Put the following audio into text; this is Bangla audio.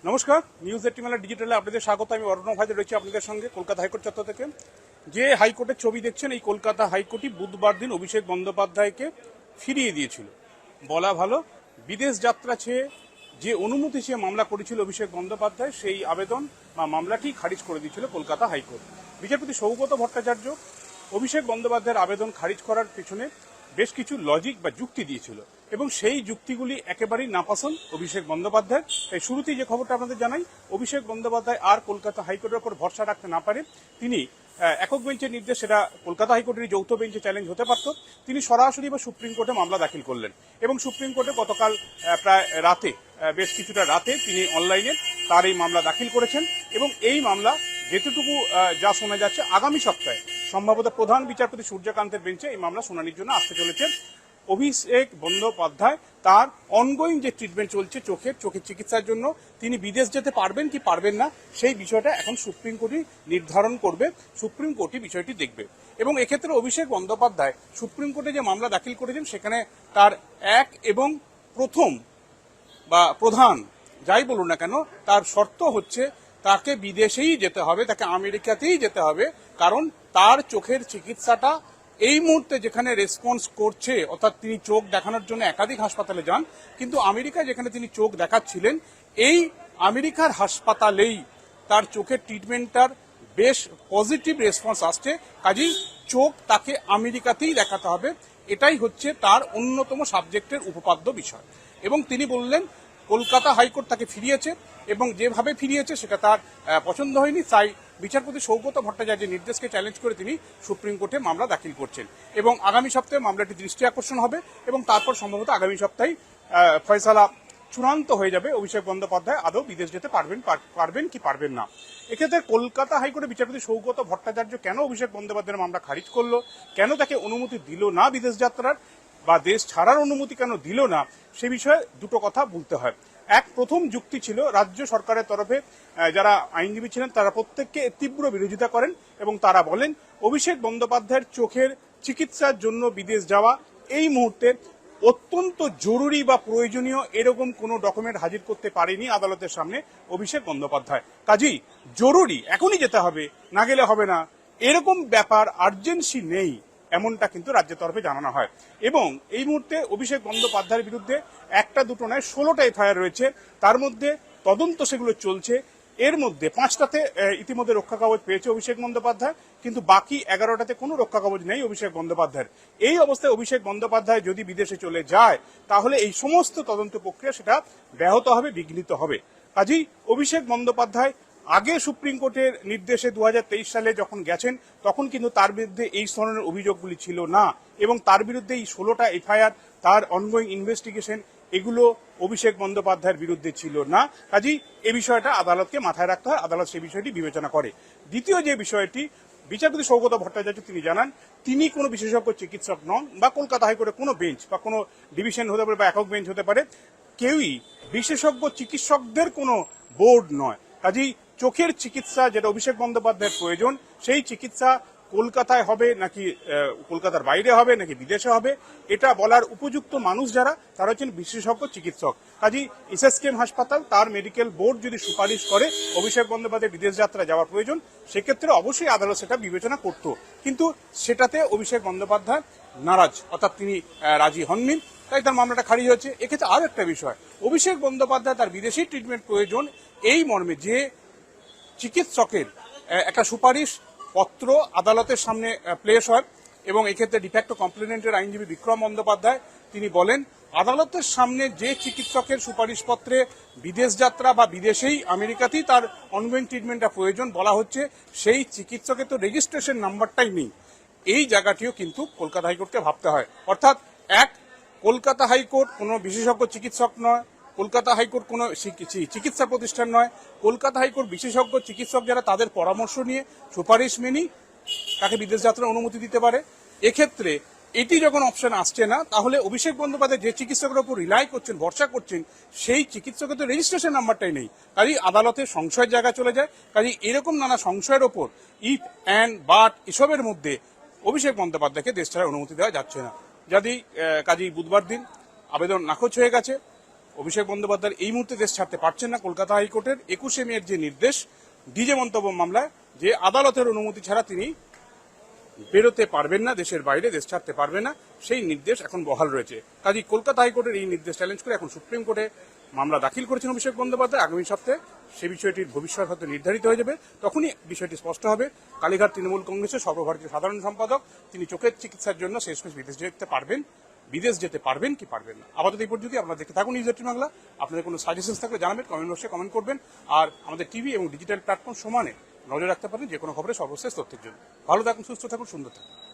নমস্কার, নিউজ 18 বাংলা ডিজিটালে আপনাদের স্বাগত। আমি অর্ণব হাজার রয়েছি আপনাদের সঙ্গে কলকাতা হাইকোর্ট চত্বর থেকে। যে হাইকোর্টের ছবি দেখছেন, এই কলকাতা হাইকোর্টই বুধবার দিন অভিষেক বন্দ্যোপাধ্যায়কে ফিরিয়ে দিয়েছিল। বলা ভালো, বিদেশ যাত্রা চেয়ে যে অনুমতি চেয়ে মামলা করেছিল অভিষেক বন্দ্যোপাধ্যায়, সেই আবেদন বা মামলাটি খারিজ করে দিয়েছিল কলকাতা হাইকোর্ট। বিচারপতি সৌগত ভট্টাচার্য অভিষেক বন্দ্যোপাধ্যায়ের আবেদন খারিজ করার পিছনে বেশ কিছু লজিক বা যুক্তি দিয়েছিল এবং সেই যুক্তিগুলি একেবারেই নাপসন্দ অভিষেক বন্দ্যোপাধ্যায়। তাই শুরুতেই যে খবরটা আপনাদের জানাই, অভিষেক বন্দ্যোপাধ্যায় আর কলকাতা হাইকোর্টের উপর ভরসা রাখতে না পারে তিনি একক বেঞ্চের নির্দেশ, সেটা কলকাতা হাইকোর্টের যৌথ বেঞ্চে চ্যালেঞ্জ হতে পারত, তিনি সরাসরি বা সুপ্রিম কোর্টে মামলা দাখিল করলেন এবং সুপ্রিম কোর্টে গতকাল প্রায় রাতে, বেশ কিছুটা রাতে তিনি অনলাইনে তার এই মামলা দাখিল করেছেন এবং এই মামলা যেটুকু যা শোনা যাচ্ছে আগামী সপ্তাহে সম্ভবত প্রধান বিচারপতি সূর্যকান্তের বেঞ্চে এই মামলা শুনানির জন্য আসতে চলেছে। অভিষেক বন্দ্যোপাধ্যায় তার অনগোয়িং যে ট্রিটমেন্ট চলছে চোখের চিকিৎসার জন্য, তিনি বিদেশ যেতে পারবেন কি পারবেন না সেই বিষয়টা এখন সুপ্রিম কোর্টই নির্ধারণ করবে, সুপ্রিম কোর্টই বিষয়টি দেখবে। এবং এক্ষেত্রে অভিষেক বন্দ্যোপাধ্যায় সুপ্রিম কোর্টে যে মামলা দাখিল করেছেন সেখানে তার এক এবং প্রথম বা প্রধান যাই বলুন না কেন, তার শর্ত হচ্ছে তাকে বিদেশেই যেতে হবে, তাকে আমেরিকাতেই যেতে হবে, কারণ তার চোখের চিকিৎসাটা এই মুহূর্তে যেখানে রেসপন্স করছে, অর্থাৎ তিনি চোখ দেখানোর জন্য একাধিক হাসপাতালে যান, কিন্তু আমেরিকা যেখানে তিনি চোখ দেখাচ্ছিলেন, এই আমেরিকার হাসপাতালেই তার চোখের ট্রিটমেন্টটার বেশ পজিটিভ রেসপন্স আসছে, কাজেই চোখ তাকে আমেরিকাতেই দেখাতে হবে। এটাই হচ্ছে তার অন্যতম সাবজেক্টের উপপাদ্য বিষয়। এবং তিনি বললেন কলকাতা হাইকোর্ট তাকে ফিরিয়েছে এবং যেভাবে ফিরিয়েছে সেটা তার পছন্দ হয়নি, তাই বিচারপতি সৌগত ভট্টাচার্যের নির্দেশকে চ্যালেঞ্জ করে তিনি সুপ্রিম কোর্টে মামলা দাখিল করছেন এবং আগামী সপ্তাহে মামলাটি দৃষ্টি আকর্ষণ হবে এবং তারপর সম্ভবত আগামী সপ্তাহে ফয়সালা চূড়ান্ত হয়ে যাবে অভিষেক বন্দ্যোপাধ্যায় আদৌ বিদেশ যেতে পারবেন কি পারবেন না। এক্ষেত্রে কলকাতা হাইকোর্টের বিচারপতি সৌগত ভট্টাচার্য কেন অভিষেক বন্দ্যোপাধ্যায়ের মামলা খারিজ করলো, কেন তাকে অনুমতি দিল না বিদেশ যাত্রার বা দেশ ছাড়ার অনুমতি কেন দিল না, সে বিষয়ে দুটো কথা বলতে হয়। প্রথম যুক্তি ছিল রাজ্য সরকারের তরফে যারা আইনজীবী ছিলেন তারা প্রত্যেককে তীব্র বিরোধিতা করেন এবং তারা বলেন অভিষেক বন্দ্যোপাধ্যায়ের চোখের চিকিৎসার জন্য বিদেশ যাওয়া এই মুহূর্তে অত্যন্ত জরুরি বা প্রয়োজনীয় এরকম কোনো ডকুমেন্ট হাজির করতে পারেনি আদালতের সামনে অভিষেক বন্দ্যোপাধ্যায়। কাজেই জরুরি এখনই যেতে হবে, না গেলে হবে না, এরকম ব্যাপার আর্জেন্সি নেই, এমনটা কিন্তু রাজ্যের তরফে জানানো হয়। এবং এই মুহূর্তে অভিষেক বন্দ্যোপাধ্যায়ের বিরুদ্ধে একটা দুটো নয় 16টা এফআইআর রয়েছে, তার মধ্যে তদন্ত সেগুলো চলছে। এর মধ্যে 5টাতে ইতিমধ্যে রক্ষা কবচ পেয়েছে অভিষেক বন্দ্যোপাধ্যায়, কিন্তু বাকি 11টাতে কোনো রক্ষা কবচ নেই অভিষেক বন্দ্যোপাধ্যায়ের। এই অবস্থায় অভিষেক বন্দ্যোপাধ্যায় যদি বিদেশে চলে যায় তাহলে এই সমস্ত তদন্ত প্রক্রিয়া সেটা ব্যাহত হবে, বিঘ্নিত হবে। কাজেই অভিষেক বন্দ্যোপাধ্যায় আগে সুপ্রিম কোর্টের নির্দেশে 2023 সালে যখন গেছেন তখন কিন্তু তার বিরুদ্ধে এই ধরনের অভিযোগগুলি ছিল না এবং তার বিরুদ্ধে এই 16টা এফআইআর, তার অনগোয়িং ইনভেস্টিগেশন, এগুলো অভিষেক বন্দ্যোপাধ্যায়ের বিরুদ্ধে ছিল না। কাজেই এই বিষয়টা আদালতকে মাথায় রাখতে হয়, আদালত সেই বিষয়টি বিবেচনা করে। দ্বিতীয় যে বিষয়টি, বিচারপতি সৌগত ভট্টাচার্য তিনি জানান তিনি কোনো বিশেষজ্ঞ চিকিৎসক নন বা কলকাতা হাইকোর্টের কোনো বেঞ্চ বা কোনো ডিভিশন হতে পারে বা একক বেঞ্চ হতে পারে, কেউই বিশেষজ্ঞ চিকিৎসকদের কোনো বোর্ড নয়। কাজেই চোখের চিকিৎসা যেটা অভিষেক বন্দ্যোপাধ্যায়ের প্রয়োজন, সেই চিকিৎসা কলকাতায় হবে নাকি কলকাতার বাইরে হবে নাকি বিদেশে হবে, এটা বলার উপযুক্ত মানুষ যারা, তারা হচ্ছেন বিশেষজ্ঞ চিকিৎসক। কাজেই এসএসকেএম হাসপাতাল তার মেডিকেল বোর্ড যদি সুপারিশ করে অভিষেক বন্দ্যোপাধ্যায় বিদেশ যাত্রা যাওয়ার প্রয়োজন, সেক্ষেত্রে অবশ্যই আদালত সেটা বিবেচনা করত, কিন্তু সেটাতে অভিষেক বন্দ্যোপাধ্যায় নারাজ, অর্থাৎ তিনি রাজি হননি, তাই তার মামলাটা খারিজ হয়েছে। এক্ষেত্রে আরও একটা বিষয়, অভিষেক বন্দ্যোপাধ্যায় তার বিদেশি ট্রিটমেন্ট প্রয়োজন এই মর্মে যে চিকিৎসকের একটা সুপারিশ পত্র আদালতের সামনে প্লেস হয় এবং এক্ষেত্রে ডিফ্যাক্টো কমপ্লেনেন্টের আইনজীবী বিক্রম বন্দ্যোপাধ্যায় তিনি বলেন আদালতের সামনে যে চিকিৎসকের সুপারিশপত্রে বিদেশ যাত্রা বা বিদেশেই আমেরিকাতেই তার অনগোয়িং ট্রিটমেন্টটা প্রয়োজন বলা হচ্ছে, সেই চিকিৎসকের তো রেজিস্ট্রেশন নাম্বারটাই নেই। এই জায়গাটিও কিন্তু কলকাতা হাইকোর্টকে ভাবতে হয়। অর্থাৎ কলকাতা হাইকোর্ট কোনো বিশেষজ্ঞ চিকিৎসক নয়, কলকাতা হাইকোর্ট কোনো চিকিৎসা প্রতিষ্ঠান নয়, কলকাতা হাইকোর্ট বিশেষজ্ঞ চিকিৎসক যারা তাদের পরামর্শ নিয়ে সুপারিশ মেনেই তাকে বিদেশ যাত্রার অনুমতি দিতে পারে। এক্ষেত্রে এটি যখন অপশন আসছে না, তাহলে অভিষেক বন্দ্যোপাধ্যায় যে চিকিৎসকের উপর রিলাই করছেন, ভরসা করছেন, সেই চিকিৎসকের তো রেজিস্ট্রেশন নাম্বারটাই নেই। কাজেই আদালতে সংশয়ের জায়গা চলে যায়। কাজেই এরকম নানা সংশয়ের ওপর ইফ অ্যান্ড বাট এসবের মধ্যে অভিষেক বন্দ্যোপাধ্যায়কে দেশ ছাড়ার অনুমতি দেওয়া যাচ্ছে না। কাজেই বুধবার দিন আবেদন নাকচ হয়ে গেছে। অভিষেক বন্দ্যোপাধ্যায় এই মুহূর্তে দেশ ছাড়তে পারছেন না। কলকাতা হাইকোর্টের 21 মের যে নির্দেশ ডিজে মন্তব্য মামলায়, যে আদালতের অনুমতি ছাড়া তিনি বেরোতে পারবেন না, দেশের বাইরে দেশ ছাড়তে পারবেন না, সেই নির্দেশ এখন বহাল রয়েছে। কাজেই কলকাতা হাইকোর্টের এই নির্দেশ চ্যালেঞ্জ করে এখন সুপ্রিম কোর্টে মামলা দাখিল করেছেন অভিষেক বন্দ্যোপাধ্যায়। আগামী সপ্তাহে সে বিষয়টির ভবিষ্যৎ হয়তো নির্ধারিত হয়ে যাবে, তখনই বিষয়টি স্পষ্ট হবে। কালীঘাট তৃণমূল কংগ্রেসের সর্বভারতীয় সাধারণ সম্পাদক, তিনি চোখের চিকিৎসার জন্য শেষমেশ বিদেশ যেতে পারবেন কি পারবেন না। আপাতত এই পর্যন্ত। আপনারা দেখতে থাকুন নিউজ18 বাংলা। আপনাদের কোনো সাজেশন থাকলে জানাবেন, কমেন্ট বক্সে কমেন্ট করবেন। আর আমাদের টিভি এবং ডিজিটাল প্ল্যাটফর্ম সমানে নজর রাখতে পারেন যে কোনো খবরের সর্বশেষ তথ্যের জন্য। ভালো থাকুন, সুস্থ থাকুন, সুন্দর থাকুন।